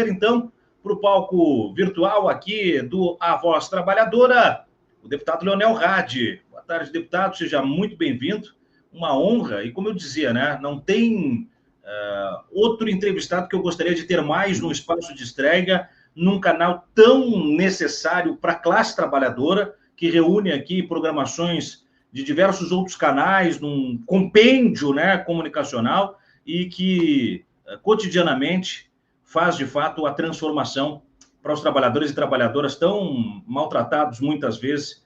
Então, para o palco virtual aqui do A Voz Trabalhadora, o deputado Leonel Hadi. Boa tarde, deputado, seja muito bem-vindo. Uma honra, e como eu dizia, né, não tem outro entrevistado que eu gostaria de ter mais no espaço de estreia, num canal tão necessário para a classe trabalhadora, que reúne aqui programações de diversos outros canais, num compêndio, né, comunicacional, e que cotidianamente faz, de fato, a transformação para os trabalhadores e trabalhadoras tão maltratados, muitas vezes,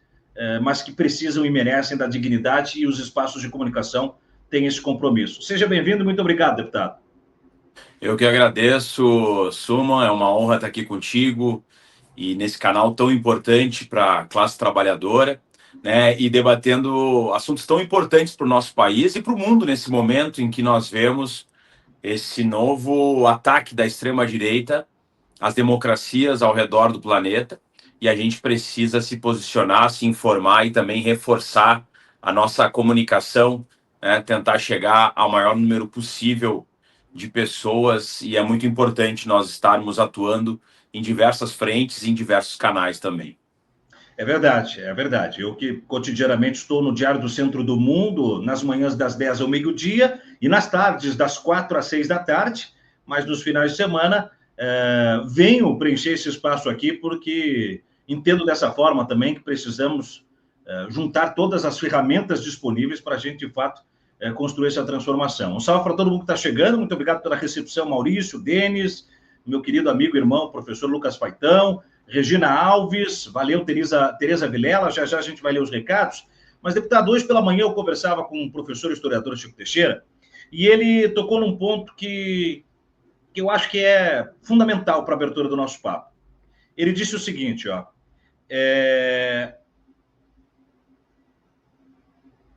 mas que precisam e merecem da dignidade, e os espaços de comunicação têm esse compromisso. Seja bem-vindo, muito obrigado, deputado. Eu que agradeço, Suman, é uma honra estar aqui contigo e nesse canal tão importante para a classe trabalhadora, né, e debatendo assuntos tão importantes para o nosso país e para o mundo nesse momento em que nós vemos esse novo ataque da extrema-direita às democracias ao redor do planeta, e a gente precisa se posicionar, se informar e também reforçar a nossa comunicação, né, tentar chegar ao maior número possível de pessoas, e é muito importante nós estarmos atuando em diversas frentes e em diversos canais também. É verdade, é verdade. Eu que cotidianamente estou no Diário do Centro do Mundo, nas manhãs das 10 ao meio-dia e nas tardes das 4 às 6 da tarde, mas nos finais de semana venho preencher esse espaço aqui porque entendo dessa forma também que precisamos juntar todas as ferramentas disponíveis para a gente, de fato, construir essa transformação. Um salve para todo mundo que está chegando, muito obrigado pela recepção, Maurício, Denis, meu querido amigo e irmão, professor Lucas Faitão, Regina Alves, valeu, Tereza Vilela, já a gente vai ler os recados. Mas, deputado, hoje pela manhã eu conversava com o professor historiador Chico Teixeira, e ele tocou num ponto que eu acho que é fundamental para a abertura do nosso papo. Ele disse o seguinte, ó,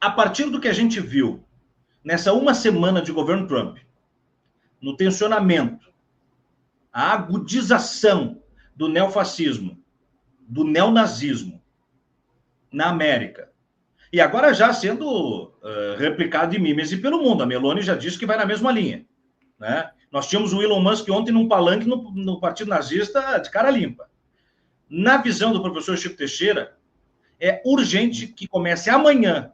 a partir do que a gente viu nessa uma semana de governo Trump, no tensionamento, a agudização do neofascismo, do neonazismo na América, e agora já sendo replicado em mimes e pelo mundo. A Meloni já disse que vai na mesma linha, né? Nós tínhamos o Elon Musk ontem num palanque no Partido Nazista de cara limpa. Na visão do professor Chico Teixeira, é urgente que comece amanhã,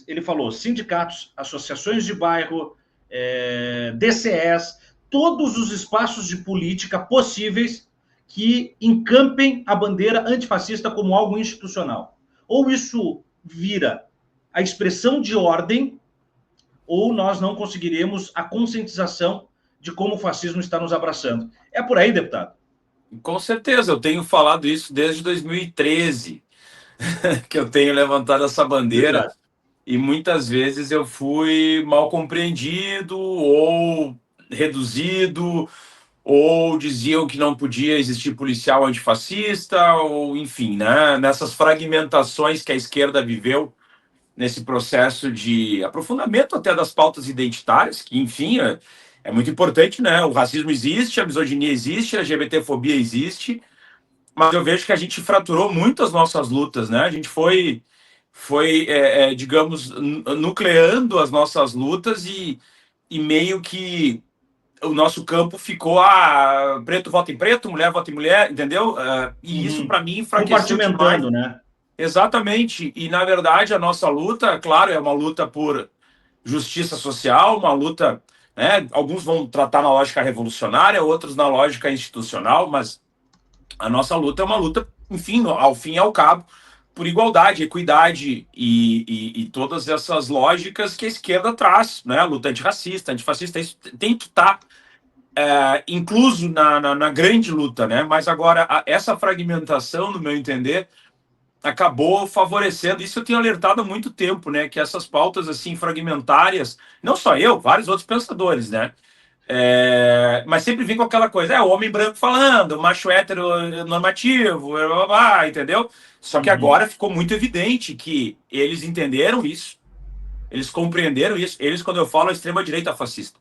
ele falou, sindicatos, associações de bairro, DCEs, todos os espaços de política possíveis que encampem a bandeira antifascista como algo institucional. Ou isso vira a expressão de ordem, ou nós não conseguiremos a conscientização de como o fascismo está nos abraçando. É por aí, deputado? Com certeza, eu tenho falado isso desde 2013, que eu tenho levantado essa bandeira. Verdade. E muitas vezes eu fui mal compreendido ou reduzido, ou diziam que não podia existir policial antifascista, ou enfim, né? Nessas fragmentações que a esquerda viveu nesse processo de aprofundamento até das pautas identitárias, que enfim é muito importante, né? O racismo existe, a misoginia existe, a LGBTfobia existe, mas eu vejo que a gente fraturou muito as nossas lutas, né? A gente foi digamos, nucleando as nossas lutas e meio que o nosso campo ficou preto vota em preto, mulher vota em mulher, entendeu? E isso, para mim, enfraqueceu demais. Né? Exatamente. E, na verdade, a nossa luta, claro, é uma luta por justiça social, uma luta, né? Alguns vão tratar na lógica revolucionária, outros na lógica institucional, mas a nossa luta é uma luta, enfim, ao fim e ao cabo, por igualdade, equidade e todas essas lógicas que a esquerda traz, né? Luta antirracista, antifascista, isso tem que estar incluso na grande luta, né? Mas agora, essa fragmentação, no meu entender, acabou favorecendo, isso eu tenho alertado há muito tempo, né? Que essas pautas assim fragmentárias, não só eu, vários outros pensadores, né? Mas sempre vem com aquela coisa, o homem branco falando, o macho hétero normativo, blá, blá, blá, entendeu? Só que agora ficou muito evidente que eles entenderam isso, eles compreenderam isso, eles, quando eu falo, a extrema-direita fascista,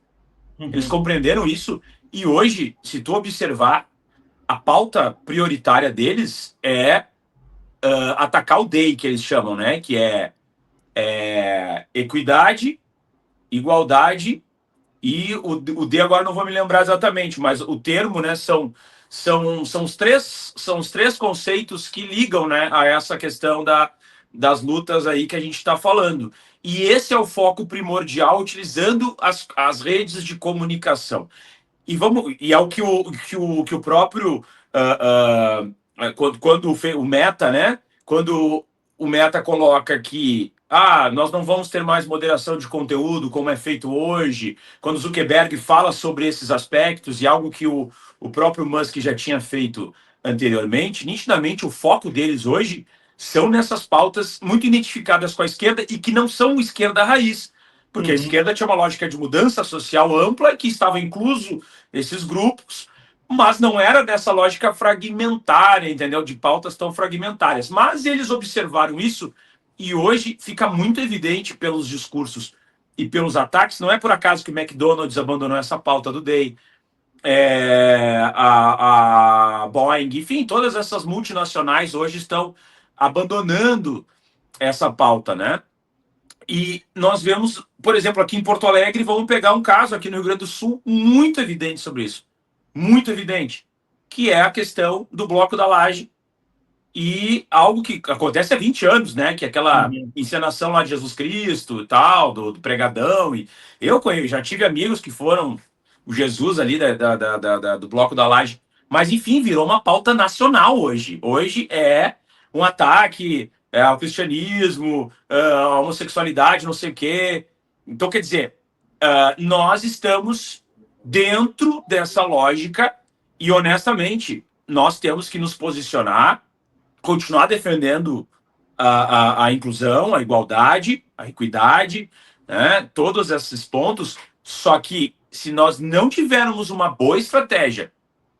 eles compreenderam isso, e hoje, se tu observar, a pauta prioritária deles é atacar o DEI, que eles chamam, né? Que é equidade, igualdade E o D agora não vou me lembrar exatamente, mas o termo, né, são os três conceitos que ligam, né, a essa questão das lutas aí que a gente está falando. E esse é o foco primordial, utilizando as redes de comunicação. E é o que o próprio quando o Meta, né? Quando o Meta coloca que nós não vamos ter mais moderação de conteúdo como é feito hoje, quando o Zuckerberg fala sobre esses aspectos e algo que o próprio Musk já tinha feito anteriormente, nitidamente o foco deles hoje são nessas pautas muito identificadas com a esquerda e que não são esquerda raiz, porque a esquerda tinha uma lógica de mudança social ampla que estava incluso esses grupos, mas não era dessa lógica fragmentária, entendeu? De pautas tão fragmentárias. Mas eles observaram isso e hoje fica muito evidente pelos discursos e pelos ataques. Não é por acaso que o McDonald's abandonou essa pauta do Day, a Boeing, enfim, todas essas multinacionais hoje estão abandonando essa pauta, né? E nós vemos, por exemplo, aqui em Porto Alegre, vamos pegar um caso aqui no Rio Grande do Sul muito evidente sobre isso. Muito evidente. Que é a questão do Bloco da Laje e algo que acontece há 20 anos, né? Que é aquela encenação lá de Jesus Cristo e tal, do pregadão. E eu já tive amigos que foram o Jesus ali do Bloco da Laje. Mas, enfim, virou uma pauta nacional hoje. Hoje é um ataque ao cristianismo, à homossexualidade, não sei o quê. Então, quer dizer, nós estamos dentro dessa lógica e, honestamente, nós temos que nos posicionar, continuar defendendo a inclusão, a igualdade, a equidade, né? Todos esses pontos. Só que se nós não tivermos uma boa estratégia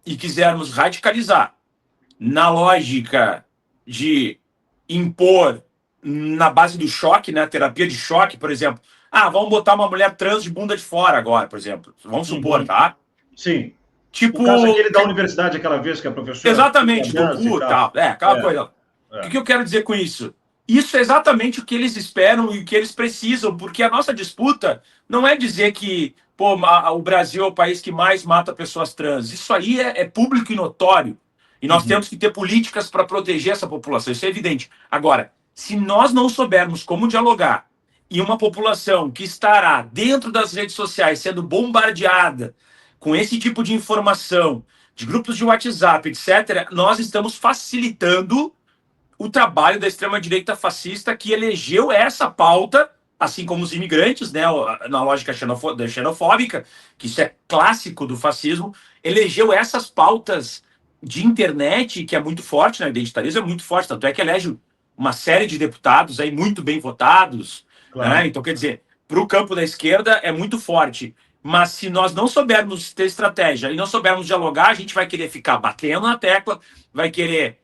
e quisermos radicalizar na lógica de impor na base do choque, né? Terapia de choque, por exemplo. Vamos botar uma mulher trans de bunda de fora agora, por exemplo. Vamos supor, tá? Sim. Tipo. O caso aquele da universidade, aquela vez que a professora. Exatamente, do cu e tal. Aquela coisa. O que eu quero dizer com isso? Isso é exatamente o que eles esperam e o que eles precisam, porque a nossa disputa não é dizer que o Brasil é o país que mais mata pessoas trans. Isso aí é público e notório. E nós temos que ter políticas para proteger essa população. Isso é evidente. Agora, se nós não soubermos como dialogar e uma população que estará dentro das redes sociais sendo bombardeada com esse tipo de informação, de grupos de WhatsApp, etc., nós estamos facilitando o trabalho da extrema-direita fascista que elegeu essa pauta, assim como os imigrantes, né, na lógica xenofóbica, que isso é clássico do fascismo, elegeu essas pautas de internet, que é muito forte, né, o identitarismo é muito forte, tanto é que elege uma série de deputados aí muito bem votados, claro. Né? Então, quer dizer, para o campo da esquerda é muito forte. Mas se nós não soubermos ter estratégia e não soubermos dialogar, a gente vai querer ficar batendo na tecla, vai querer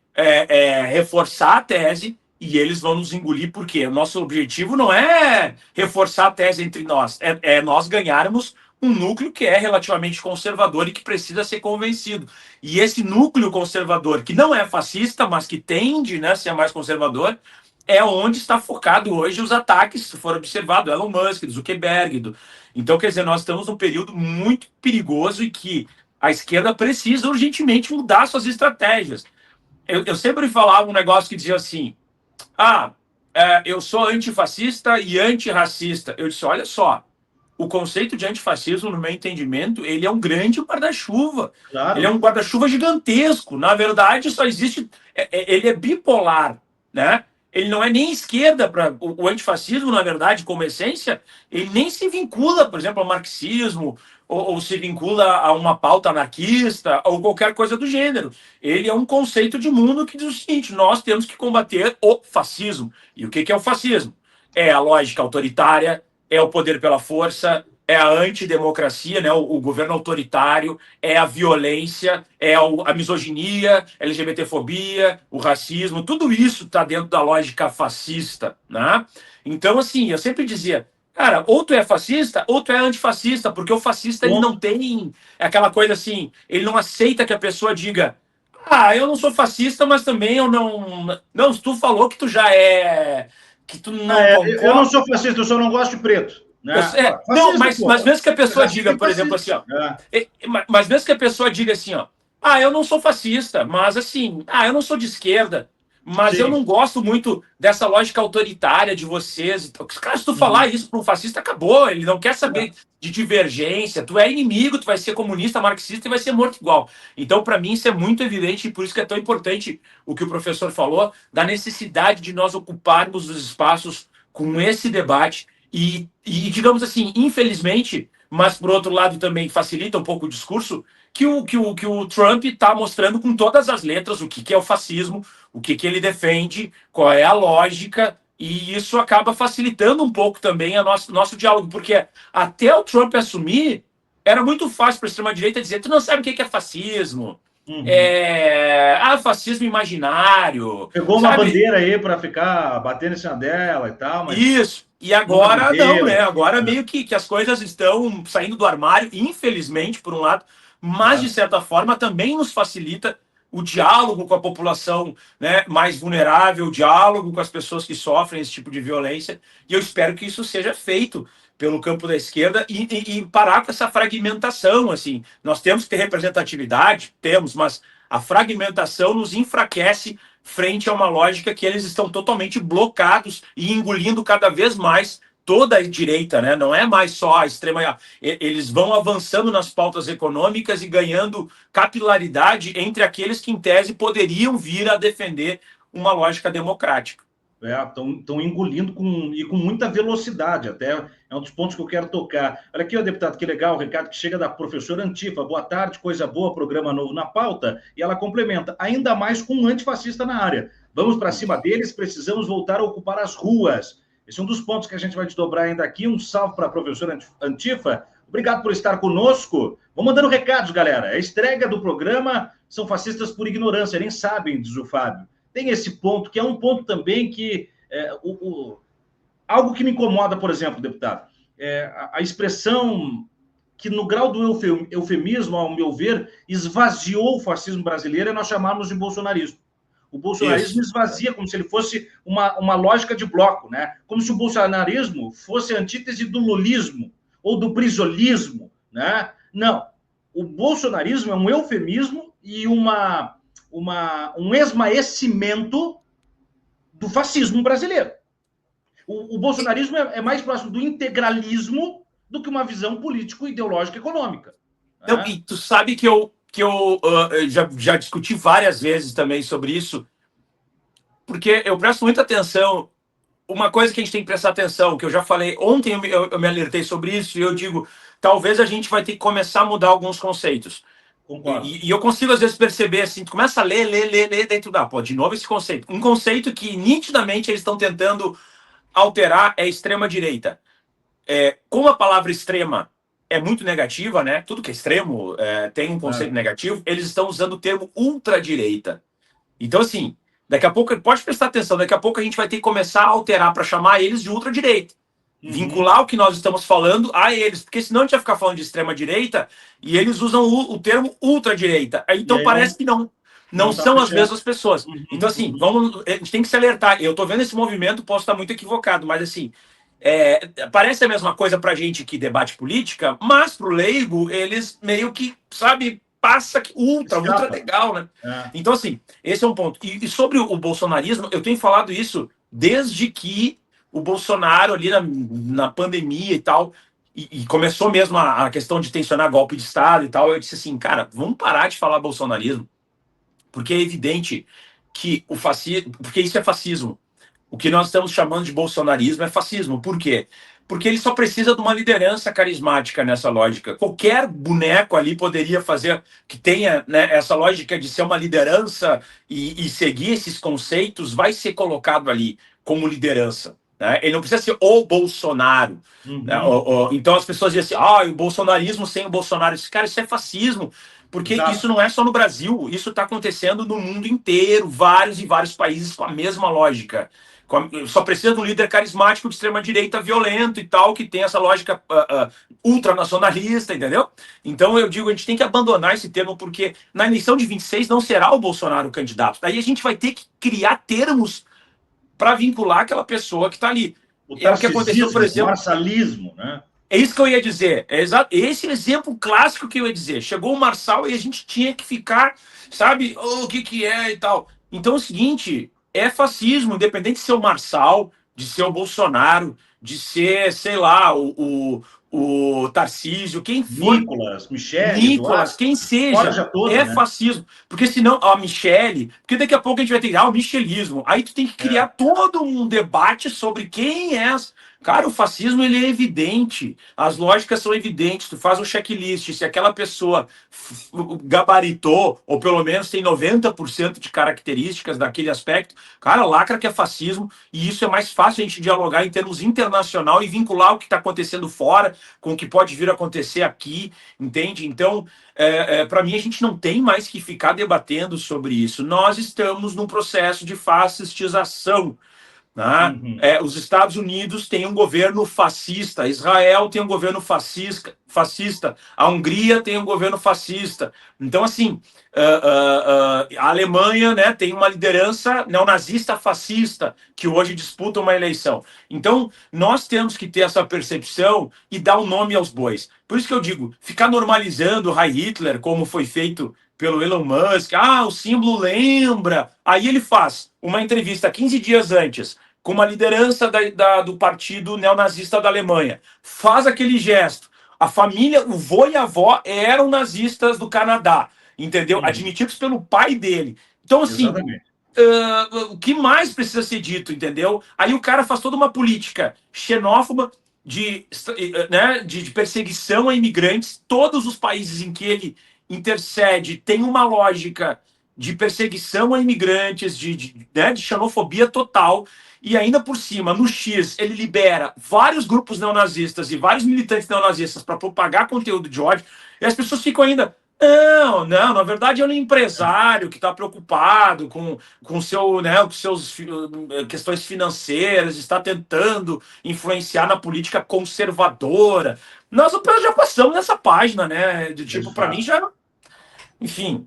reforçar a tese e eles vão nos engolir, porque o nosso objetivo não é reforçar a tese entre nós, é nós ganharmos um núcleo que é relativamente conservador e que precisa ser convencido. E esse núcleo conservador, que não é fascista, mas que tende, né, a ser mais conservador, é onde está focado hoje os ataques, se for observado, Elon Musk, do Zuckerberg. Então, quer dizer, nós estamos num período muito perigoso e que a esquerda precisa urgentemente mudar suas estratégias. Eu sempre falava um negócio que dizia assim, eu sou antifascista e antirracista. Eu disse, olha só, o conceito de antifascismo, no meu entendimento, ele é um grande guarda-chuva. Claro. Ele é um guarda-chuva gigantesco. Na verdade, só existe... ele é bipolar, né? Ele não é nem esquerda. O antifascismo, na verdade, como essência, ele nem se vincula, por exemplo, ao marxismo, ou se vincula a uma pauta anarquista, ou qualquer coisa do gênero. Ele é um conceito de mundo que diz o seguinte, nós temos que combater o fascismo. E o que é o fascismo? É a lógica autoritária, é o poder pela força, é a antidemocracia, né? O governo autoritário, é a violência, é a misoginia, a LGBTfobia, o racismo, tudo isso está dentro da lógica fascista, né? Então, assim, eu sempre dizia, cara, ou tu é fascista ou tu é antifascista, porque o fascista ele não tem aquela coisa assim, ele não aceita que a pessoa diga, eu não sou fascista, mas também eu não... Não, tu falou que tu já é... que tu não eu não sou fascista, eu só não gosto de preto. Né? Não, mas mesmo que a pessoa diga, por exemplo, assim, ó. Mas mesmo que a pessoa diga assim, ó. Ah, eu não sou fascista, mas assim, eu não sou de esquerda, mas eu não gosto muito dessa lógica autoritária de vocês. Cara, se tu falar isso para um fascista, acabou. Ele não quer saber de divergência. Tu é inimigo, tu vai ser comunista, marxista e vai ser morto igual. Então, para mim, isso é muito evidente e por isso que é tão importante o que o professor falou, da necessidade de nós ocuparmos os espaços com esse debate e digamos assim, infelizmente, mas por outro lado também facilita um pouco o discurso, que o Trump está mostrando com todas as letras o que é o fascismo, o que ele defende, qual é a lógica, e isso acaba facilitando um pouco também o nosso diálogo, porque até o Trump assumir, era muito fácil para a extrema-direita dizer: tu não sabe o que é fascismo, fascismo imaginário. Pegou uma bandeira aí para ficar batendo em cima dela e tal. Mas isso. E agora não, né? Agora meio que as coisas estão saindo do armário, infelizmente, por um lado, mas de certa forma também nos facilita o diálogo com a população, né, mais vulnerável, o diálogo com as pessoas que sofrem esse tipo de violência. E eu espero que isso seja feito pelo campo da esquerda e parar com essa fragmentação. Assim, nós temos que ter representatividade, temos, mas a fragmentação nos enfraquece frente a uma lógica que eles estão totalmente blocados e engolindo cada vez mais toda a direita, né? Não é mais só a extrema. Eles vão avançando nas pautas econômicas e ganhando capilaridade entre aqueles que, em tese, poderiam vir a defender uma lógica democrática. Estão engolindo com muita velocidade, até é um dos pontos que eu quero tocar. Olha aqui, ó, deputado, que legal, o recado que chega da professora Antifa. Boa tarde, coisa boa, programa novo na pauta. E ela complementa, ainda mais com um antifascista na área. Vamos para cima deles, precisamos voltar a ocupar as ruas. Esse é um dos pontos que a gente vai desdobrar ainda aqui. Um salve para a professora Antifa. Obrigado por estar conosco. Vou mandando recados, galera. A estreia do programa são fascistas por ignorância, nem sabem, diz o Fábio. Tem esse ponto, que é um ponto também que... algo que me incomoda, por exemplo, deputado, a expressão que, no grau do eufemismo, ao meu ver, esvaziou o fascismo brasileiro, é nós chamarmos de bolsonarismo. O bolsonarismo esvazia como se ele fosse uma lógica de bloco, né? Como se o bolsonarismo fosse a antítese do lulismo ou do brizolismo, né? Não. O bolsonarismo é um eufemismo e um esmaecimento do fascismo brasileiro. O bolsonarismo é mais próximo do integralismo do que uma visão político-ideológica econômica. Então, e tu sabe que eu já discuti várias vezes também sobre isso, porque eu presto muita atenção. Uma coisa que a gente tem que prestar atenção, que eu já falei ontem, eu me alertei sobre isso, e eu digo, talvez a gente vai ter que começar a mudar alguns conceitos. E eu consigo, às vezes, perceber assim, tu começa a ler, dentro da... de novo esse conceito. Um conceito que, nitidamente, eles estão tentando alterar é extrema-direita. Como a palavra extrema é muito negativa, né? Tudo que é extremo tem um conceito negativo, eles estão usando o termo ultradireita. Então, assim, daqui a pouco, pode prestar atenção, daqui a pouco a gente vai ter que começar a alterar para chamar eles de ultradireita. Vincular o que nós estamos falando a eles, porque senão a gente vai ficar falando de extrema-direita e eles usam o termo ultradireita. Então parece que não são as mesmas pessoas. Então, assim, a gente tem que se alertar. Eu estou vendo esse movimento, posso estar muito equivocado, mas assim, parece a mesma coisa para a gente que debate política, mas para o leigo, eles meio que, sabe, passa que ultra legal, né? Então, assim, esse é um ponto. E sobre o bolsonarismo, eu tenho falado isso desde que o Bolsonaro ali na pandemia e tal, e começou mesmo a questão de tensionar golpe de Estado e tal, eu disse assim, cara, vamos parar de falar bolsonarismo, porque é evidente que o fascismo, porque isso é fascismo. O que nós estamos chamando de bolsonarismo é fascismo. Por quê? Porque ele só precisa de uma liderança carismática nessa lógica. Qualquer boneco ali poderia fazer que tenha, né, essa lógica de ser uma liderança e seguir esses conceitos, vai ser colocado ali como liderança. Ele não precisa ser o Bolsonaro. Né? Então as pessoas dizem assim, o bolsonarismo sem o Bolsonaro. Cara, isso é fascismo, porque isso não é só no Brasil, isso está acontecendo no mundo inteiro, vários e vários países com a mesma lógica. Só precisa de um líder carismático de extrema-direita violento e tal, que tem essa lógica ultranacionalista, entendeu? Então eu digo, a gente tem que abandonar esse termo, porque na eleição de 26 não será o Bolsonaro o candidato. Daí a gente vai ter que criar termos para vincular aquela pessoa que está ali. é o que aconteceu, por exemplo. O marçalismo, né? É isso que eu ia dizer. É esse exemplo clássico que eu ia dizer. Chegou o Marçal e a gente tinha que ficar, sabe, o que é e tal. Então é o seguinte, é fascismo, independente de ser o Marçal, de ser o Bolsonaro, de ser, sei lá, o Tarcísio, quem for. Nicolas, Michele, Nicolas, Eduardo, quem seja, corja toda, é né? fascismo. Porque senão, a Michele, porque daqui a pouco a gente vai ter o michelismo. Aí tu tem que criar todo um debate sobre quem é. Cara, o fascismo ele é evidente, as lógicas são evidentes. Tu faz um checklist, se aquela pessoa gabaritou, ou pelo menos tem 90% de características daquele aspecto, cara, lacra que é fascismo, e isso é mais fácil a gente dialogar em termos internacional e vincular o que está acontecendo fora com o que pode vir a acontecer aqui, entende? Então, para mim, a gente não tem mais que ficar debatendo sobre isso. Nós estamos num processo de fascistização. Né? Os Estados Unidos têm um governo fascista, Israel tem um governo fascista, a Hungria tem um governo fascista. Então, assim, a Alemanha, né, tem uma liderança neonazista fascista que hoje disputa uma eleição. Então, nós temos que ter essa percepção e dar um nome aos bois. Por isso que eu digo, ficar normalizando o Heil Hitler, como foi feito pelo Elon Musk, o símbolo lembra. Aí ele faz uma entrevista 15 dias antes com uma liderança do partido neonazista da Alemanha. Faz aquele gesto. A família, o vô e a avó eram nazistas do Canadá, entendeu? Admitidos pelo pai dele. Então, assim, o que mais precisa ser dito, entendeu? Aí o cara faz toda uma política xenófoba de perseguição a imigrantes. Todos os países em que ele intercede tem uma lógica de perseguição a imigrantes, de xenofobia total. E ainda por cima, no X, ele libera vários grupos neonazistas e vários militantes neonazistas para propagar conteúdo de ódio. E as pessoas ficam ainda... Não, na verdade é um empresário que está preocupado com seus questões financeiras, está tentando influenciar na política conservadora. Nós já passamos nessa página, né? De tipo, para mim já... Enfim...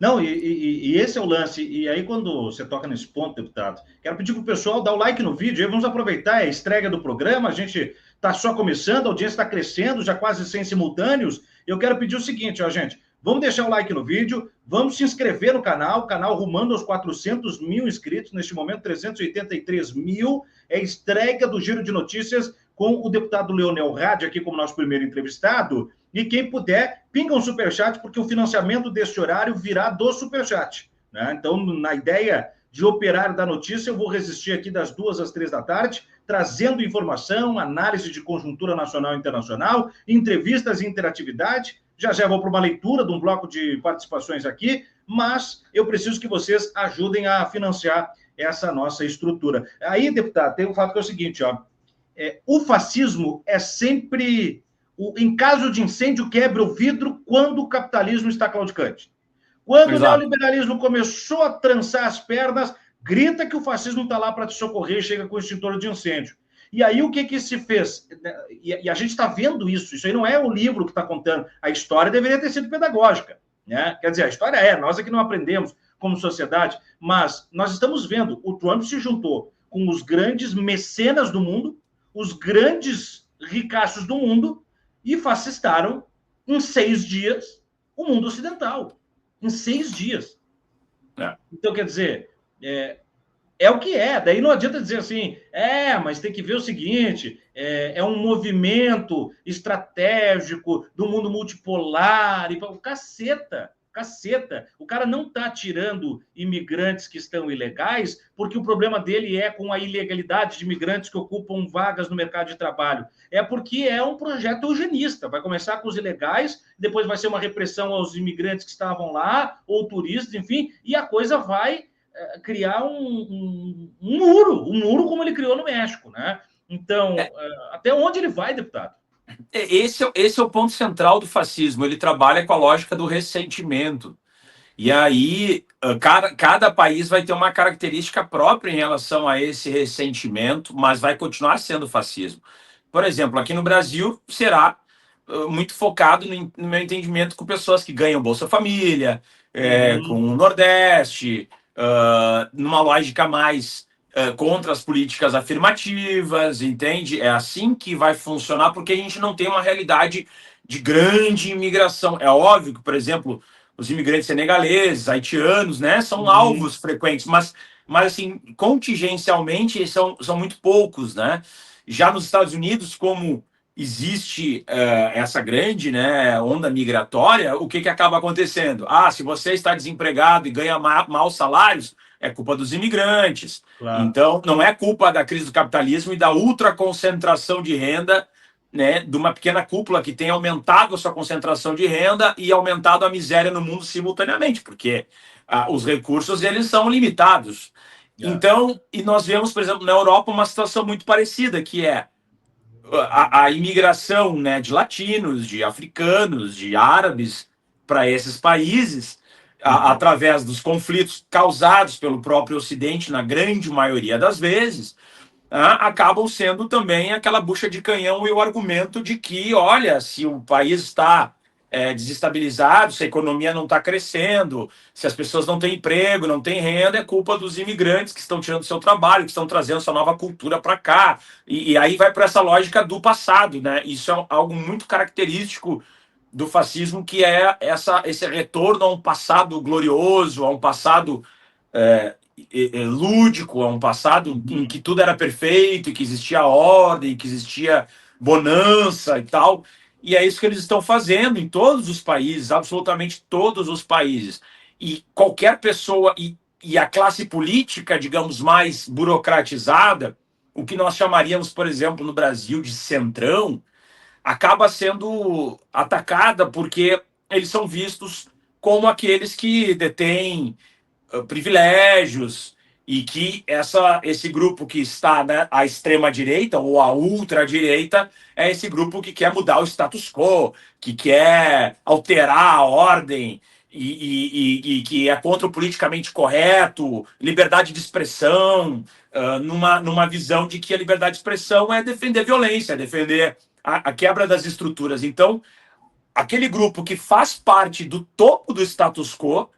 Não, e esse é o lance. E aí, quando você toca nesse ponto, deputado, quero pedir para o pessoal dar o like no vídeo. Aí vamos aproveitar a estreia do programa. A gente está só começando, a audiência está crescendo, já quase 100 simultâneos. Eu quero pedir o seguinte, gente. Vamos deixar o like no vídeo, vamos se inscrever no canal, o canal rumando aos 400 mil inscritos, neste momento 383 mil. É a estreia do Giro de Notícias com o deputado Leonel Rade, aqui como nosso primeiro entrevistado. E quem puder, pinga um superchat, porque o financiamento deste horário virá do superchat. Né? Então, na ideia de operar da notícia, eu vou resistir aqui das 2 às 3 da tarde, trazendo informação, análise de conjuntura nacional e internacional, entrevistas e interatividade. Já vou para uma leitura de um bloco de participações aqui, mas eu preciso que vocês ajudem a financiar essa nossa estrutura. Aí, deputado, tem um fato que é o seguinte, o fascismo é sempre... em caso de incêndio, quebra o vidro quando o capitalismo está claudicante. Quando o neoliberalismo começou a trançar as pernas, grita que o fascismo está lá para te socorrer e chega com o extintor de incêndio. E aí o que se fez? E a gente está vendo isso aí não é o livro que está contando. A história deveria ter sido pedagógica. Né? Quer dizer, a história nós é que não aprendemos como sociedade, mas nós estamos vendo, o Trump se juntou com os grandes mecenas do mundo, os grandes ricaços do mundo, e fascistaram em 6 dias o mundo ocidental. Em 6 dias. Então, quer dizer, é o que é. Daí não adianta dizer assim, mas tem que ver o seguinte, é um movimento estratégico do mundo multipolar. E caceta. O cara não está tirando imigrantes que estão ilegais porque o problema dele é com a ilegalidade de imigrantes que ocupam vagas no mercado de trabalho. É porque é um projeto eugenista. Vai começar com os ilegais, depois vai ser uma repressão aos imigrantes que estavam lá, ou turistas, enfim, e a coisa vai criar um muro como ele criou no México, né? Então, até onde ele vai, deputado? Esse é o ponto central do fascismo. Ele trabalha com a lógica do ressentimento. E aí, cada país vai ter uma característica própria em relação a esse ressentimento, mas vai continuar sendo fascismo. Por exemplo, aqui no Brasil, será muito focado, no meu entendimento, com pessoas que ganham Bolsa Família, com o Nordeste, numa lógica mais contra as políticas afirmativas, entende? É assim que vai funcionar, porque a gente não tem uma realidade de grande imigração. É óbvio que, por exemplo, os imigrantes senegaleses, haitianos, né, são alvos frequentes, mas assim, contingencialmente são muito poucos, né? Já nos Estados Unidos, como existe essa grande, né, onda migratória, o que acaba acontecendo? Ah, se você está desempregado e ganha maus salários, é culpa dos imigrantes. Claro. Então, não é culpa da crise do capitalismo e da ultraconcentração de renda, né, de uma pequena cúpula que tem aumentado a sua concentração de renda e aumentado a miséria no mundo simultaneamente, porque os recursos eles são limitados. Então, e nós vemos, por exemplo, na Europa uma situação muito parecida, que é a imigração, né, de latinos, de africanos, de árabes para esses países, através dos conflitos causados pelo próprio Ocidente, na grande maioria das vezes, acabam sendo também aquela bucha de canhão e o argumento de que, olha, se o país está desestabilizado, se a economia não está crescendo, se as pessoas não têm emprego, não têm renda, é culpa dos imigrantes que estão tirando seu trabalho, que estão trazendo sua nova cultura para cá. E aí vai para essa lógica do passado, né? Isso é algo muito característico do fascismo, que é esse retorno a um passado glorioso, a um passado lúdico, a um passado em que tudo era perfeito, e que existia ordem, que existia bonança e tal. E é isso que eles estão fazendo em todos os países, absolutamente todos os países. E qualquer pessoa, e a classe política, digamos, mais burocratizada, o que nós chamaríamos, por exemplo, no Brasil de centrão, acaba sendo atacada porque eles são vistos como aqueles que detêm privilégios e que esse grupo que está, né, à extrema-direita ou à ultra-direita é esse grupo que quer mudar o status quo, que quer alterar a ordem e que é contra o politicamente correto, liberdade de expressão, numa visão de que a liberdade de expressão é defender violência, é defender a quebra das estruturas. Então, aquele grupo que faz parte do topo do status quo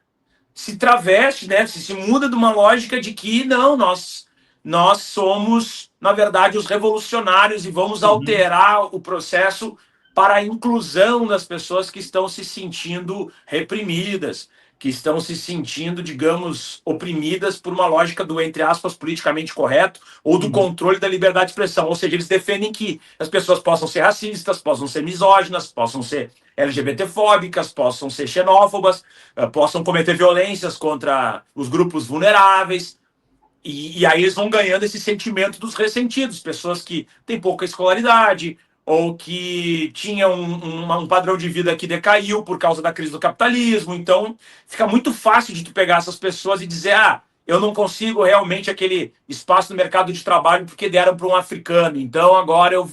se traveste, né? Se muda de uma lógica de que não, nós somos, na verdade, os revolucionários e vamos alterar o processo para a inclusão das pessoas que estão se sentindo reprimidas, que estão se sentindo, digamos, oprimidas por uma lógica do, entre aspas, politicamente correto ou do controle da liberdade de expressão. Ou seja, eles defendem que as pessoas possam ser racistas, possam ser misóginas, possam ser LGBTfóbicas, possam ser xenófobas, possam cometer violências contra os grupos vulneráveis. E aí eles vão ganhando esse sentimento dos ressentidos, pessoas que têm pouca escolaridade ou que tinham um padrão de vida que decaiu por causa da crise do capitalismo. Então, fica muito fácil de tu pegar essas pessoas e dizer, eu não consigo realmente aquele espaço no mercado de trabalho porque deram para um africano, então agora eu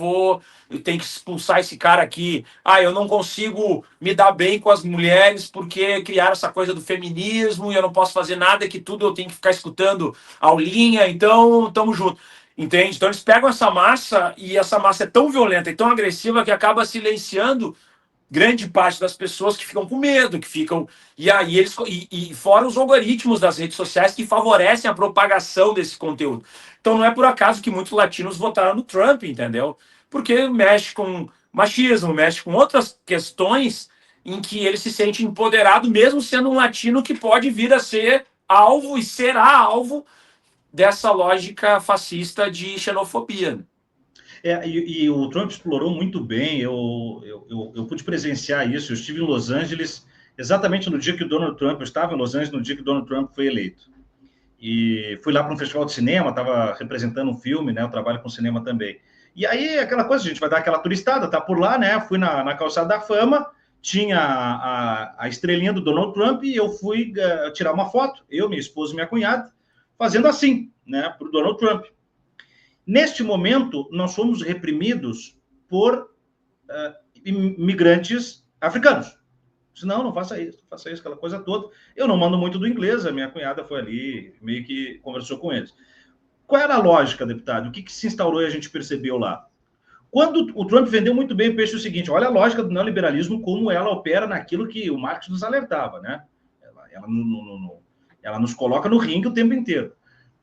tenho que expulsar esse cara aqui. Eu não consigo me dar bem com as mulheres porque criaram essa coisa do feminismo e eu não posso fazer nada, que tudo eu tenho que ficar escutando aulinha, então tamo junto. Entende? Então eles pegam essa massa e essa massa é tão violenta e tão agressiva que acaba silenciando grande parte das pessoas que ficam com medo, que ficam. E aí eles. E fora os algoritmos das redes sociais que favorecem a propagação desse conteúdo. Então não é por acaso que muitos latinos votaram no Trump, entendeu? Porque mexe com machismo, mexe com outras questões em que ele se sente empoderado, mesmo sendo um latino que pode vir a ser alvo e será alvo dessa lógica fascista de xenofobia. E o Trump explorou muito bem, eu pude presenciar isso, eu estive em Los Angeles exatamente no dia que o Donald Trump, eu estava em Los Angeles no dia que o Donald Trump foi eleito. E fui lá para um festival de cinema, estava representando um filme, né, eu trabalho com cinema também. E aí, aquela coisa, a gente vai dar aquela turistada, tá por lá, né, fui na Calçada da Fama, tinha a estrelinha do Donald Trump e eu fui tirar uma foto, eu, minha esposa e minha cunhada, fazendo assim, né, para o Donald Trump. Neste momento, nós fomos reprimidos por imigrantes africanos. Disse, não faça isso, aquela coisa toda. Eu não mando muito do inglês, a minha cunhada foi ali, meio que conversou com eles. Qual era a lógica, deputado? O que se instaurou e a gente percebeu lá? Quando o Trump vendeu muito bem o peixe, é o seguinte, olha a lógica do neoliberalismo, como ela opera naquilo que o Marx nos alertava, né? Ela nos coloca no ringue o tempo inteiro.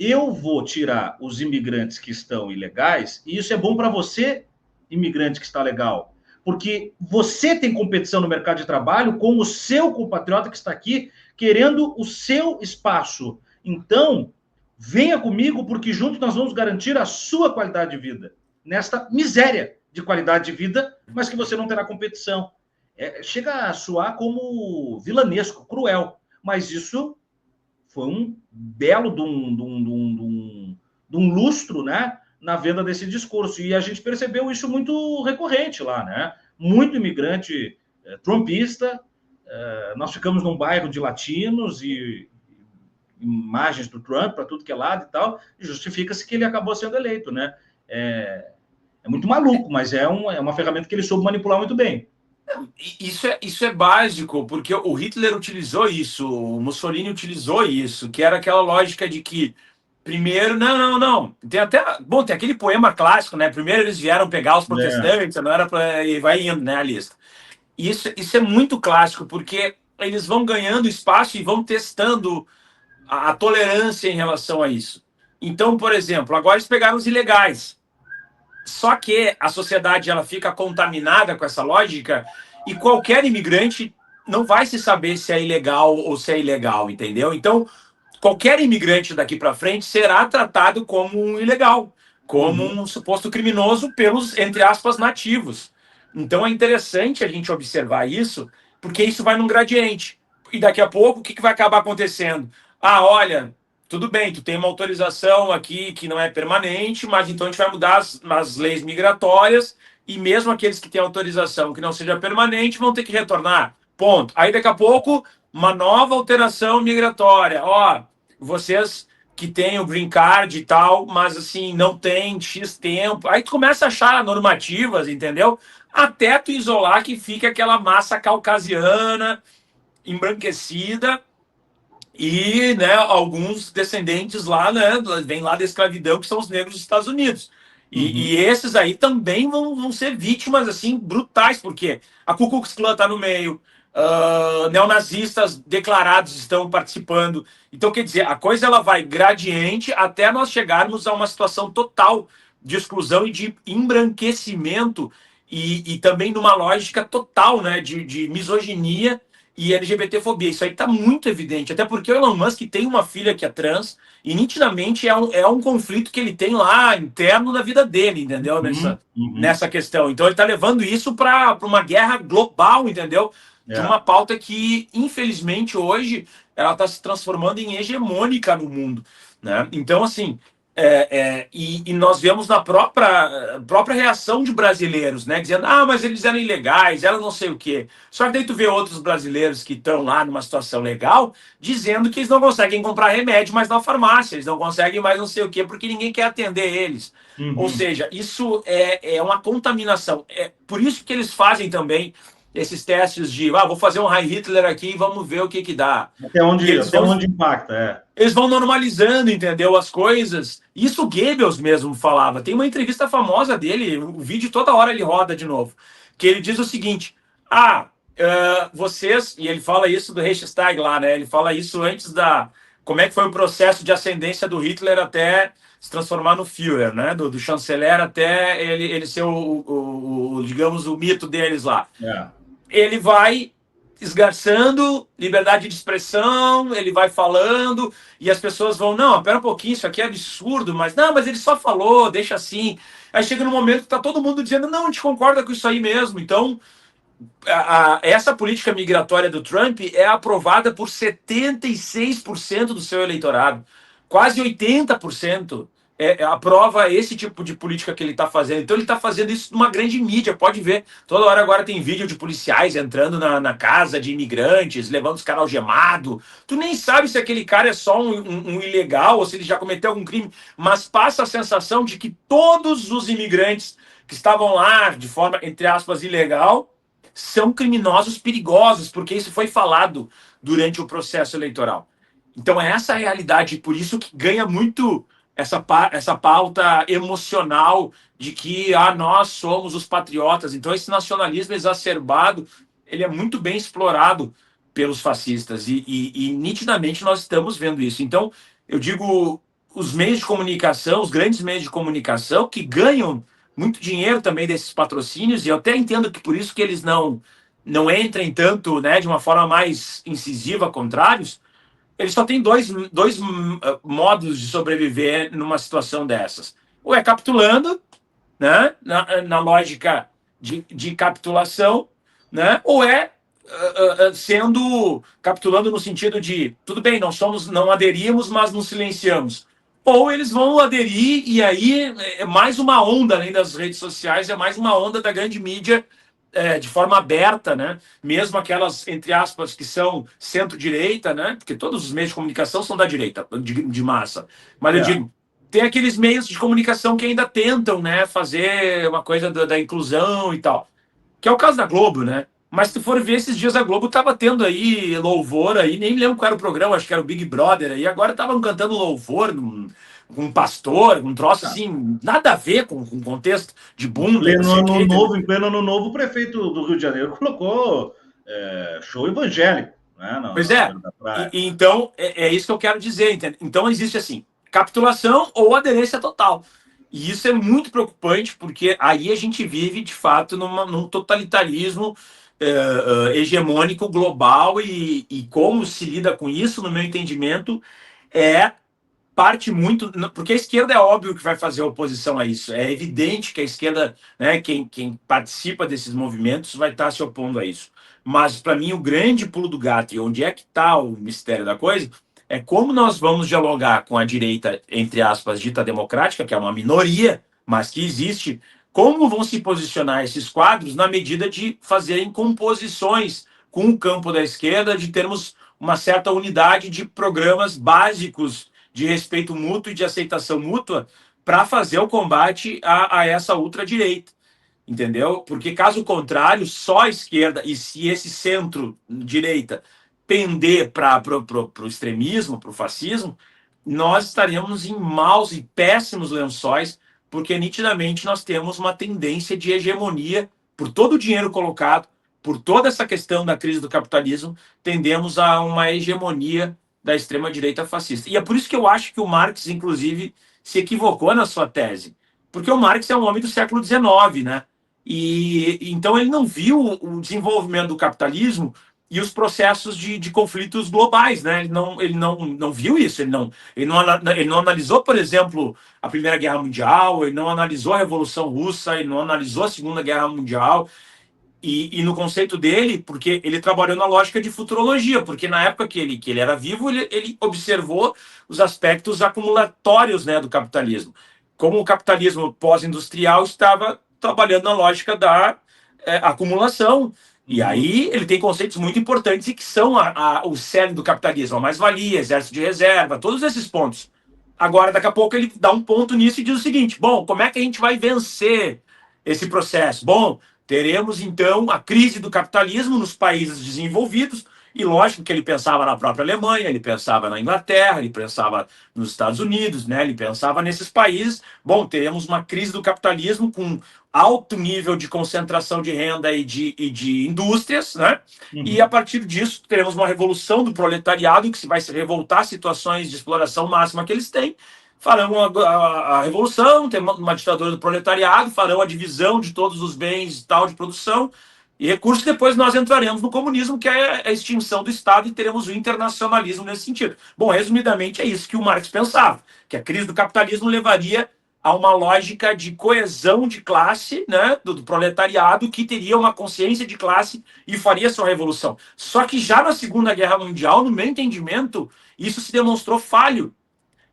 eu vou tirar os imigrantes que estão ilegais, e isso é bom para você, imigrante que está legal, porque você tem competição no mercado de trabalho com o seu compatriota que está aqui querendo o seu espaço. Então, venha comigo, porque juntos nós vamos garantir a sua qualidade de vida, nesta miséria de qualidade de vida, mas que você não terá competição. Chega a soar como vilanesco, cruel, mas isso foi um belo de um lustro, né, na venda desse discurso. E a gente percebeu isso muito recorrente lá, né? Muito imigrante trumpista. Nós ficamos num bairro de latinos e imagens do Trump para tudo que é lado e tal, e justifica-se que ele acabou sendo eleito, né? É muito maluco, mas é uma ferramenta que ele soube manipular muito bem. Isso é básico, porque o Hitler utilizou isso, o Mussolini utilizou isso, que era aquela lógica de que, primeiro, não. Tem até, bom, tem aquele poema clássico, né? Primeiro eles vieram pegar os protestantes, não era para. E vai indo, né, a lista. Isso é muito clássico, porque eles vão ganhando espaço e vão testando a tolerância em relação a isso. Então, por exemplo, agora eles pegaram os ilegais. Só que a sociedade ela fica contaminada com essa lógica e qualquer imigrante não vai se saber se é ilegal ou se é ilegal, entendeu? Então, qualquer imigrante daqui para frente será tratado como um ilegal, como um suposto criminoso pelos, entre aspas, nativos. Então, é interessante a gente observar isso, porque isso vai num gradiente. E daqui a pouco, o que vai acabar acontecendo? Ah, olha, tudo bem, tu tem uma autorização aqui que não é permanente, mas então a gente vai mudar as leis migratórias e mesmo aqueles que têm autorização que não seja permanente vão ter que retornar. Ponto. Aí daqui a pouco, uma nova alteração migratória. Ó, vocês que têm o green card e tal, mas assim, não tem X tempo. Aí tu começa a achar normativas, entendeu? Até tu isolar que fica aquela massa caucasiana, embranquecida, e, né, alguns descendentes lá, né, vêm lá da escravidão, que são os negros dos Estados Unidos. E esses aí também vão ser vítimas, assim, brutais, porque a Ku Klux Klan está no meio, neonazistas declarados estão participando. Então, quer dizer, a coisa ela vai gradiente até nós chegarmos a uma situação total de exclusão e de embranquecimento e também numa lógica total, né, de misoginia e LGBTfobia. Isso aí está muito evidente, até porque o Elon Musk tem uma filha que é trans e nitidamente é um conflito que ele tem lá interno na vida dele, entendeu? Nessa questão. Então ele está levando isso para uma guerra global, entendeu? De uma pauta que, infelizmente, hoje ela está se transformando em hegemônica no mundo, né? Então, assim, e nós vemos na própria reação de brasileiros, né? Dizendo, mas eles eram ilegais, eram não sei o quê. Só que daí tu vê outros brasileiros que estão lá numa situação legal, dizendo que eles não conseguem comprar remédio mais na farmácia, eles não conseguem mais não sei o quê, porque ninguém quer atender eles. Ou seja, isso é uma contaminação. É por isso que eles fazem também esses testes de, vou fazer um Heil Hitler aqui e vamos ver o que dá. Até onde impacta, Eles vão normalizando, entendeu, as coisas. Isso o Goebbels mesmo falava. Tem uma entrevista famosa dele, o vídeo toda hora ele roda de novo, que ele diz o seguinte, vocês, e ele fala isso do Reichstag lá, né, ele fala isso antes como é que foi o processo de ascendência do Hitler até se transformar no Führer, né, do chanceler até ele ser digamos, o mito deles lá. Ele vai esgarçando liberdade de expressão, ele vai falando, e as pessoas vão, não, pera um pouquinho, isso aqui é absurdo, mas ele só falou, deixa assim. Aí chega no momento que tá todo mundo dizendo, não, a gente concorda com isso aí mesmo. Então, essa política migratória do Trump é aprovada por 76% do seu eleitorado. Quase 80% aprova esse tipo de política que ele está fazendo. Então ele está fazendo isso numa grande mídia, pode ver. Toda hora agora tem vídeo de policiais entrando na casa de imigrantes, levando os caras algemados. Tu nem sabe se aquele cara é só um ilegal ou se ele já cometeu algum crime, mas passa a sensação de que todos os imigrantes que estavam lá de forma, entre aspas, ilegal, são criminosos perigosos, porque isso foi falado durante o processo eleitoral. Então é essa a realidade, por isso que ganha muito essa pauta emocional de que nós somos os patriotas. Então esse nacionalismo exacerbado, ele é muito bem explorado pelos fascistas e nitidamente nós estamos vendo isso. Então eu digo, os meios de comunicação, os grandes meios de comunicação, que ganham muito dinheiro também desses patrocínios, e eu até entendo que por isso que eles não entrem tanto, né, de uma forma mais incisiva, contrários, eles só têm dois modos de sobreviver numa situação dessas. Ou é capitulando, né, na lógica de capitulação, né, ou é sendo capitulando no sentido de tudo bem, não aderimos, mas nos silenciamos. Ou eles vão aderir e aí é mais uma onda, além das redes sociais, é mais uma onda da grande mídia de forma aberta, né? Mesmo aquelas, entre aspas, que são centro-direita, né? Porque todos os meios de comunicação são da direita, de massa. Mas eu digo, tem aqueles meios de comunicação que ainda tentam, né, fazer uma coisa da inclusão e tal. Que é o caso da Globo, né? Mas se tu for ver, esses dias a Globo tava tendo aí louvor aí, nem lembro qual era o programa, acho que era o Big Brother aí, agora estavam cantando louvor com um pastor, um troço assim, nada a ver com o contexto de bunda, não sei o quê. Em pleno ano novo, o prefeito do Rio de Janeiro colocou show evangélico, né, Pois na é. beira da praia. Então, é isso que eu quero dizer, entende? Então, existe assim, capitulação ou aderência total. E isso é muito preocupante, porque aí a gente vive, de fato, num totalitarismo hegemônico global e como se lida com isso, no meu entendimento, é parte muito. Porque a esquerda é óbvio que vai fazer oposição a isso. É evidente que a esquerda, né, quem participa desses movimentos, vai estar se opondo a isso. Mas, para mim, o grande pulo do gato, e onde é que está o mistério da coisa, é como nós vamos dialogar com a direita, entre aspas, dita democrática, que é uma minoria, mas que existe. Como vão se posicionar esses quadros na medida de fazerem composições com o campo da esquerda, de termos uma certa unidade de programas básicos de respeito mútuo e de aceitação mútua para fazer o combate a essa ultradireita, entendeu? Porque caso contrário, só a esquerda, e se esse centro-direita pender para o extremismo, para o fascismo, nós estaremos em maus e péssimos lençóis, porque nitidamente nós temos uma tendência de hegemonia por todo o dinheiro colocado, por toda essa questão da crise do capitalismo, tendemos a uma hegemonia da extrema-direita fascista. E é por isso que eu acho que o Marx, inclusive, se equivocou na sua tese. Porque o Marx é um homem do século XIX, né? E então ele não viu o desenvolvimento do capitalismo e os processos de conflitos globais, né? Ele não viu isso, ele não analisou, por exemplo, a Primeira Guerra Mundial, ele não analisou a Revolução Russa, ele não analisou a Segunda Guerra Mundial, e no conceito dele, porque ele trabalhou na lógica de futurologia, porque na época que ele era vivo, ele observou os aspectos acumulatórios, né, do capitalismo. Como o capitalismo pós-industrial estava trabalhando na lógica da acumulação. E aí ele tem conceitos muito importantes e que são o cerne do capitalismo, a mais-valia, exército de reserva, todos esses pontos. Agora, daqui a pouco, ele dá um ponto nisso e diz o seguinte: bom, como é que a gente vai vencer esse processo? Bom, teremos, então, a crise do capitalismo nos países desenvolvidos, e lógico que ele pensava na própria Alemanha, ele pensava na Inglaterra, ele pensava nos Estados Unidos, né? Ele pensava nesses países. Bom, teremos uma crise do capitalismo com alto nível de concentração de renda e de indústrias, né? E a partir disso teremos uma revolução do proletariado que se vai se revoltar às situações de exploração máxima que eles têm, farão a revolução, tem uma ditadura do proletariado, farão a divisão de todos os bens e tal de produção e recursos, depois nós entraremos no comunismo, que é a extinção do Estado, e teremos o internacionalismo nesse sentido. Bom, resumidamente é isso que o Marx pensava, que a crise do capitalismo levaria a uma lógica de coesão de classe, né, do proletariado, que teria uma consciência de classe e faria sua revolução. Só que já na Segunda Guerra Mundial, no meu entendimento, isso se demonstrou falho.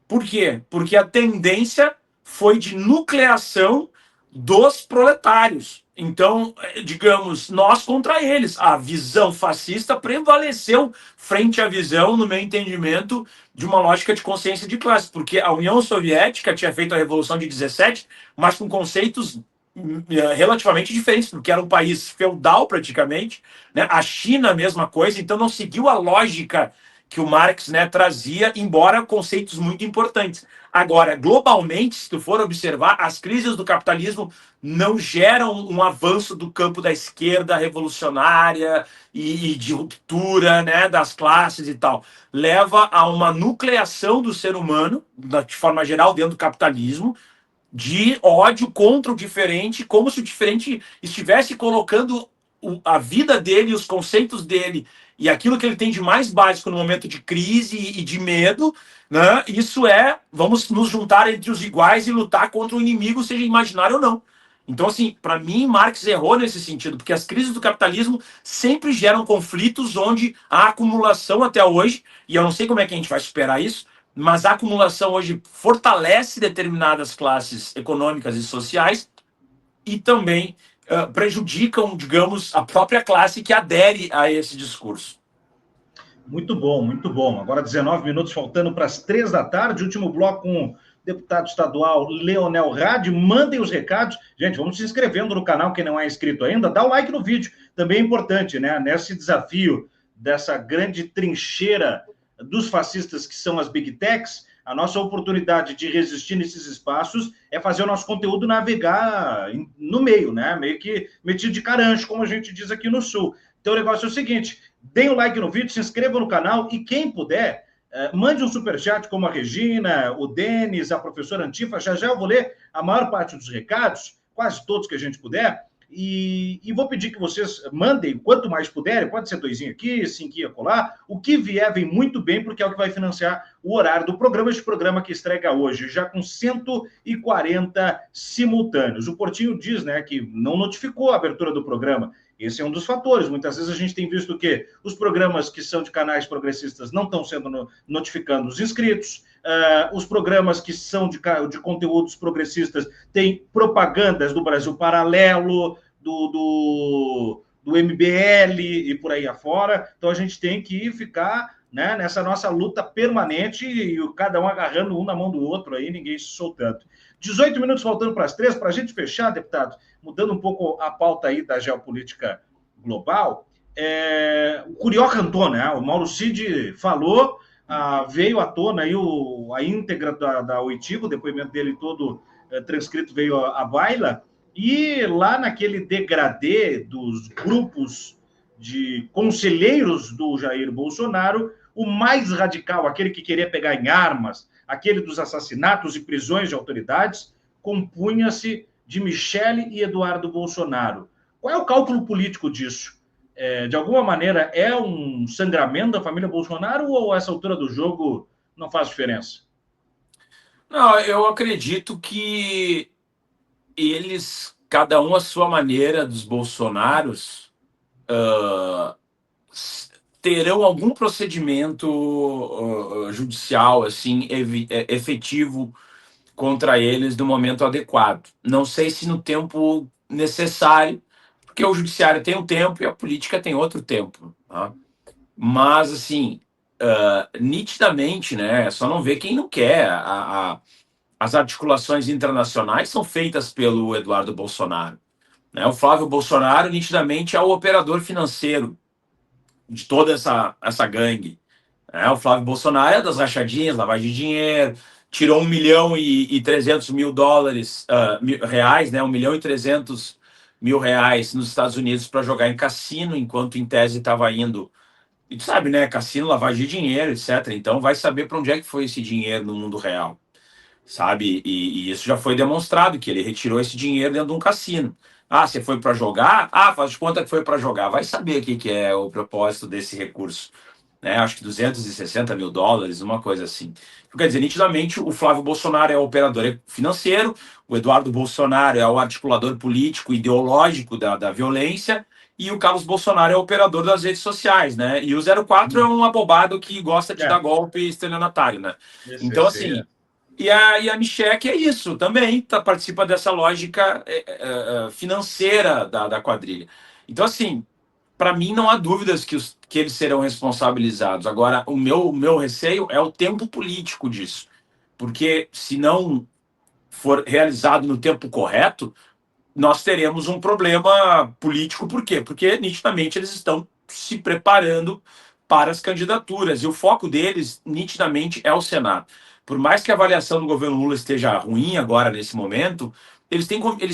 Por quê? Porque a tendência foi de nucleação dos proletários. Então, digamos, nós contra eles. A visão fascista prevaleceu frente à visão, no meu entendimento, de uma lógica de consciência de classe, porque a União Soviética tinha feito a Revolução de 17, mas com conceitos relativamente diferentes, porque era um país feudal praticamente, né? A China, a mesma coisa, então não seguiu a lógica que o Marx, né, trazia, embora conceitos muito importantes. Agora, globalmente, se tu for observar, as crises do capitalismo não geram um avanço do campo da esquerda revolucionária e de ruptura, né, das classes e tal. Leva a uma nucleação do ser humano, de forma geral, dentro do capitalismo, de ódio contra o diferente, como se o diferente estivesse colocando a vida dele, os conceitos dele e aquilo que ele tem de mais básico no momento de crise e de medo, né? Isso é, vamos nos juntar entre os iguais e lutar contra o inimigo, seja imaginário ou não. Então, assim, para mim, Marx errou nesse sentido, porque as crises do capitalismo sempre geram conflitos onde a acumulação até hoje, e eu não sei como é que a gente vai superar isso, mas a acumulação hoje fortalece determinadas classes econômicas e sociais e também prejudicam, digamos, a própria classe que adere a esse discurso. Muito bom, muito bom. Agora 19 minutos faltando para as 3 da tarde, último bloco com o deputado estadual Leonel Rade. Mandem os recados. Gente, vamos se inscrevendo no canal, quem não é inscrito ainda, dá o like no vídeo. Também é importante, né? Nesse desafio dessa grande trincheira dos fascistas que são as Big Techs, a nossa oportunidade de resistir nesses espaços é fazer o nosso conteúdo navegar no meio, né? Meio que metido de carancho, como a gente diz aqui no Sul. Então o negócio é o seguinte, deem o like no vídeo, se inscrevam no canal e quem puder, mande um superchat como a Regina, o Denis, a professora Antifa. Já já eu vou ler a maior parte dos recados, quase todos que a gente puder. E vou pedir que vocês mandem, quanto mais puderem, pode ser 2 aqui, 5 acolá, o que vier vem muito bem, porque é o que vai financiar o horário do programa, este programa que estreia hoje, já com 140 simultâneos. O Portinho diz, né, que não notificou a abertura do programa. Esse é um dos fatores. Muitas vezes a gente tem visto que os programas que são de canais progressistas não estão sendo notificando os inscritos, os programas que são de conteúdos progressistas têm propagandas do Brasil Paralelo, do MBL e por aí afora. Então a gente tem que ficar, né, nessa nossa luta permanente e cada um agarrando um na mão do outro aí, ninguém se soltando. 18 minutos faltando para as 3, para a gente fechar, deputado, mudando um pouco a pauta aí da geopolítica global, o Curió cantou, né? O Mauro Cid falou, veio à tona aí a íntegra da oitiva, o depoimento dele todo transcrito veio à baila, e lá naquele degradê dos grupos de conselheiros do Jair Bolsonaro, o mais radical, aquele que queria pegar em armas, aquele dos assassinatos e prisões de autoridades, compunha-se de Michele e Eduardo Bolsonaro. Qual é o cálculo político disso? De alguma maneira, é um sangramento da família Bolsonaro ou a essa altura do jogo não faz diferença? Não, eu acredito que eles, cada um à sua maneira, dos Bolsonaros, terão algum procedimento judicial assim efetivo contra eles no momento adequado. Não sei se no tempo necessário, porque o judiciário tem um tempo e a política tem outro tempo. Tá? Mas, assim, nitidamente, né, só não vê quem não quer. As articulações internacionais são feitas pelo Eduardo Bolsonaro. Né? O Flávio Bolsonaro, nitidamente, é o operador financeiro de toda essa gangue. O Flávio Bolsonaro é das rachadinhas, lavagem de dinheiro, tirou 1.300.000 dólares, reais, né? 1.300.000 reais nos Estados Unidos para jogar em cassino, enquanto em tese estava indo. E tu sabe, né? Cassino, lavagem de dinheiro, etc. Então vai saber para onde é que foi esse dinheiro no mundo real, sabe? E isso já foi demonstrado, que ele retirou esse dinheiro dentro de um cassino. Ah, você foi para jogar? Ah, faz de conta que foi para jogar. Vai saber o que é o propósito desse recurso. Né? Acho que 260 mil dólares, uma coisa assim. Quer dizer, nitidamente, o Flávio Bolsonaro é o operador financeiro, o Eduardo Bolsonaro é o articulador político, ideológico da violência, e o Carlos Bolsonaro é o operador das redes sociais, né? E o 04 é um abobado que gosta de dar golpe estelionatário, né? Então, assim, e a Michelle é isso, também participa dessa lógica financeira da quadrilha. Então, assim, para mim não há dúvidas que eles serão responsabilizados. Agora, o meu receio é o tempo político disso. Porque se não for realizado no tempo correto, nós teremos um problema político. Por quê? Porque nitidamente eles estão se preparando para as candidaturas. E o foco deles, nitidamente, é o Senado. Por mais que a avaliação do governo Lula esteja ruim agora, nesse momento, eles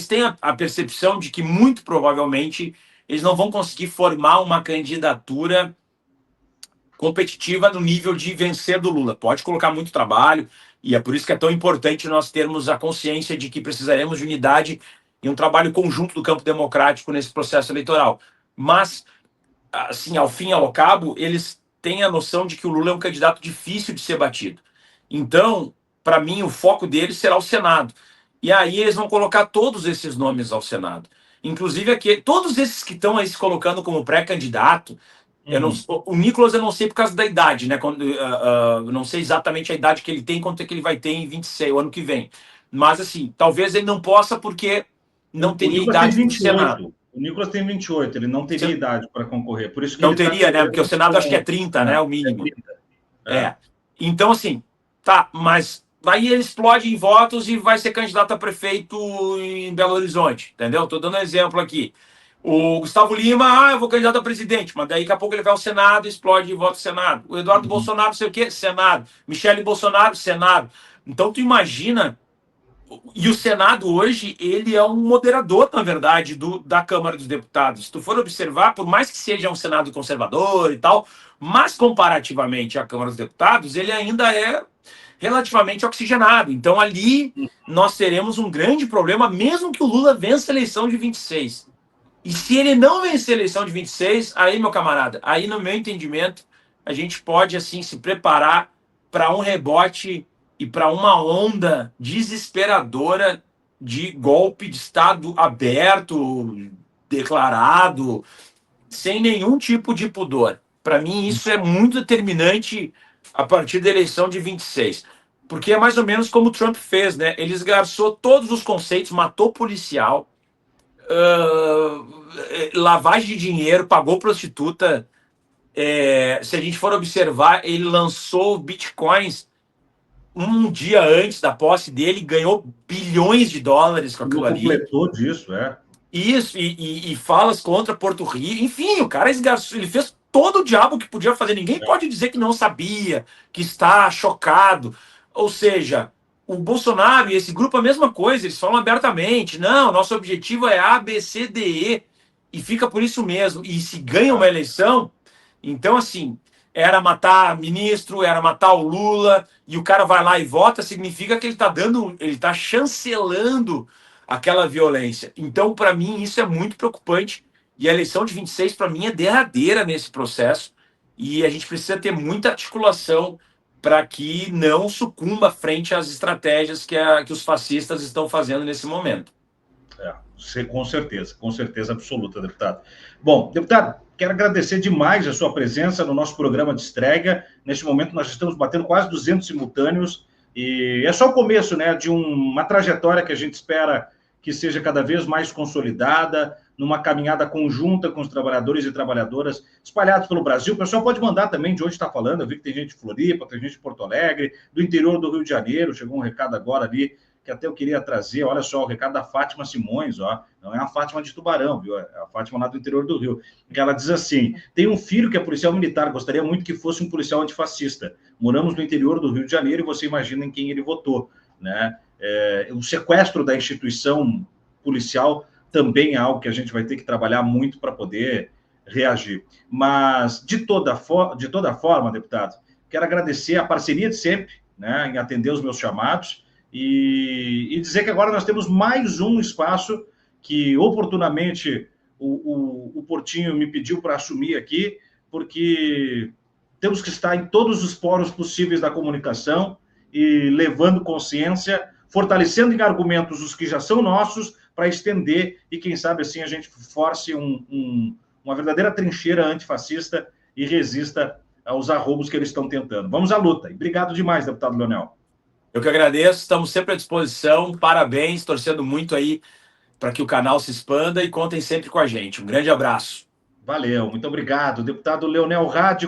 têm a percepção de que, muito provavelmente, eles não vão conseguir formar uma candidatura competitiva no nível de vencer do Lula. Pode colocar muito trabalho, e é por isso que é tão importante nós termos a consciência de que precisaremos de unidade e um trabalho conjunto do campo democrático nesse processo eleitoral. Mas, assim, ao fim e ao cabo, eles têm a noção de que o Lula é um candidato difícil de ser batido. Então, para mim, o foco deles será o Senado. E aí eles vão colocar todos esses nomes ao Senado. Inclusive aqui, todos esses que estão aí se colocando como pré-candidato, o Nicolas eu não sei por causa da idade, né? Não sei exatamente a idade que ele tem, quanto é que ele vai ter em 26, o ano que vem. Mas, assim, talvez ele não possa porque não teria idade para o Senado. O Nicolas tem 28, ele não teria idade para concorrer. Por isso que não ele teria, né? Porque o Senado acho que é 30, né? O mínimo. Então, assim, tá, mas aí ele explode em votos e vai ser candidato a prefeito em Belo Horizonte, entendeu? Tô dando um exemplo aqui. O Gustavo Lima, eu vou candidato a presidente, mas daí daqui a pouco ele vai ao Senado e explode em voto Senado. O Eduardo Bolsonaro, não sei o quê, Senado. Michele Bolsonaro, Senado. Então tu imagina, e o Senado hoje, ele é um moderador, na verdade, da Câmara dos Deputados. Se tu for observar, por mais que seja um Senado conservador e tal, mas comparativamente à Câmara dos Deputados, ele ainda é relativamente oxigenado. Então ali nós teremos um grande problema, mesmo que o Lula vença a eleição de 26. E se ele não vencer a eleição de 26, aí, meu camarada, aí no meu entendimento, a gente pode, assim, se preparar para um rebote e para uma onda desesperadora de golpe de Estado aberto, declarado, sem nenhum tipo de pudor. Para mim, isso é muito determinante a partir da eleição de 26. Porque é mais ou menos como o Trump fez, né? Ele esgarçou todos os conceitos, matou policial, lavagem de dinheiro, pagou prostituta. Se a gente for observar, ele lançou bitcoins um dia antes da posse dele, ganhou bilhões de dólares com aquilo ali. Completou disso, Isso, e falas contra Porto Rico. Enfim, o cara esgarçou, ele fez todo o diabo que podia fazer. Ninguém pode dizer que não sabia, que está chocado. Ou seja, o Bolsonaro e esse grupo a mesma coisa, eles falam abertamente, não, nosso objetivo é A, B, C, D, E, e fica por isso mesmo. E se ganha uma eleição, então, assim, era matar ministro, era matar o Lula, e o cara vai lá e vota, significa que ele está chancelando aquela violência. Então, para mim, isso é muito preocupante, e a eleição de 26, para mim, é derradeira nesse processo, e a gente precisa ter muita articulação para que não sucumba frente às estratégias que os fascistas estão fazendo nesse momento. Com certeza absoluta, deputado. Bom, deputado, quero agradecer demais a sua presença no nosso programa de estreia. Neste momento, nós estamos batendo quase 200 simultâneos, e é só o começo, né, de uma trajetória que a gente espera que seja cada vez mais consolidada, numa caminhada conjunta com os trabalhadores e trabalhadoras espalhados pelo Brasil. O pessoal pode mandar também de onde está falando. Eu vi que tem gente de Floripa, tem gente de Porto Alegre, do interior do Rio de Janeiro. Chegou um recado agora ali que até eu queria trazer. Olha só, o recado da Fátima Simões, ó. Não é a Fátima de Tubarão, viu? É a Fátima lá do interior do Rio. Que ela diz assim: tem um filho que é policial militar, gostaria muito que fosse um policial antifascista. Moramos no interior do Rio de Janeiro e você imagina em quem ele votou, né? O sequestro da instituição policial também é algo que a gente vai ter que trabalhar muito para poder reagir. Mas, de toda forma, deputado, quero agradecer a parceria de sempre, né, em atender os meus chamados, e dizer que agora nós temos mais um espaço que, oportunamente, o Portinho me pediu para assumir aqui, porque temos que estar em todos os fóruns possíveis da comunicação e levando consciência, fortalecendo em argumentos os que já são nossos, para estender e, quem sabe, assim, a gente force uma verdadeira trincheira antifascista e resista aos arroubos que eles estão tentando. Vamos à luta. E obrigado demais, deputado Leonel. Eu que agradeço, estamos sempre à disposição. Parabéns, torcendo muito aí para que o canal se expanda e contem sempre com a gente. Um grande abraço. Valeu, muito obrigado. Deputado Leonel Rádio.